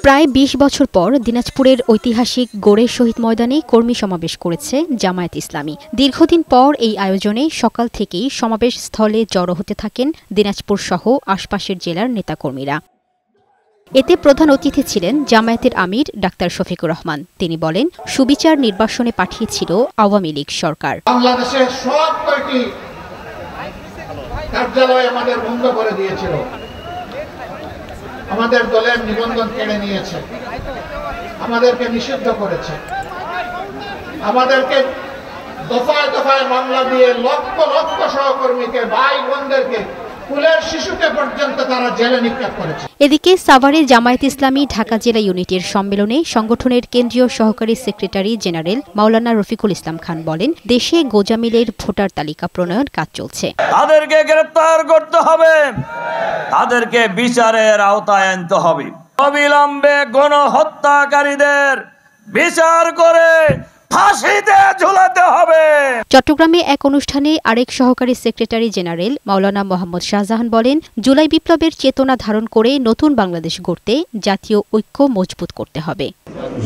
প্রায় ২০ বছর পর দিনাজপুরের ঐতিহাসিক গোড়ে শহীদ ময়দানে কর্মী সমাবেশ করেছে জামায়াত ইসলামী। দীর্ঘদিন পর এই আয়োজনে সকাল থেকেই সমাবেশ স্থলে জড়ো হতে থাকেন দিনাজপুর সহ আশপাশের জেলার নেতাকর্মীরা। এতে প্রধান অতিথি ছিলেন জামায়াতের আমির ডাক্তার শফিকুর রহমান। তিনি বলেন, সুবিচার নির্বাসনে পাঠিয়েছিল আওয়ামী লীগ সরকার। বাংলাদেশের সব কয়টি কার্যালয় আমাদের বন্ধ করে দিয়েছিল, আমাদের দলের নিবন্ধন কেড়ে নিয়েছে, আমাদেরকে নিষিদ্ধ করেছে, আমাদেরকে দফায় দফায় মামলা দিয়ে লক্ষ লক্ষ সহকর্মীকে, ভাই বোনদেরকে, কুলের শিশুকে পর্যন্ত তারা জেলে নিক্ষেপ করেছে। এদিকে সাভারে জামায়াত ইসলামী ঢাকা জেলা ইউনিটের সম্মেলনে সংগঠনের কেন্দ্রীয় সহকারী সেক্রেটারি জেনারেল মাওলানা রফিকুল ইসলাম খান বলেন, দেশে গোজামিলের ভোটার তালিকা প্রণয়ন কাজ চলছে। তাদেরকে গ্রেফতার করতে হবে, তাদেরকে বিচারের আওতায় আনতে হবে। অবিলম্বে গণহত্যাকারীদের বিচার করে ফাঁসিতে ঝুলাতে হবে। চট্টগ্রামে এক অনুষ্ঠানে আরেক সহকারী সেক্রেটারি জেনারেল মাওলানা মোহাম্মদ শাহজাহান বলেন, জুলাই বিপ্লবের চেতনা ধারণ করে নতুন বাংলাদেশ গড়তে জাতীয় ঐক্য মজবুত করতে হবে।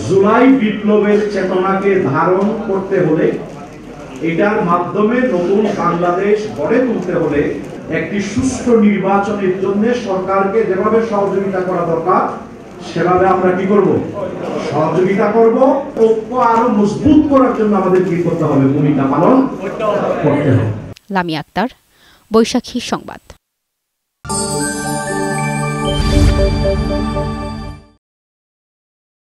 জুলাই বিপ্লবের চেতনাকে ধারণ করতে হলে, এটার মাধ্যমে নতুন বাংলাদেশ গড়ে তুলতে হলে একটি সুষ্ঠু নির্বাচনের জন্য সরকারকে যেভাবে সহযোগিতা করা দরকার সেভাবে আমরা কি করব? সহযোগিতা করব। ঐক্য আরো মজবুত করার জন্য আমাদের কি করতে হবে? ভূমিকা পালন করতে হবে। লামিয়া আক্তার, বৈশাখী সংবাদ।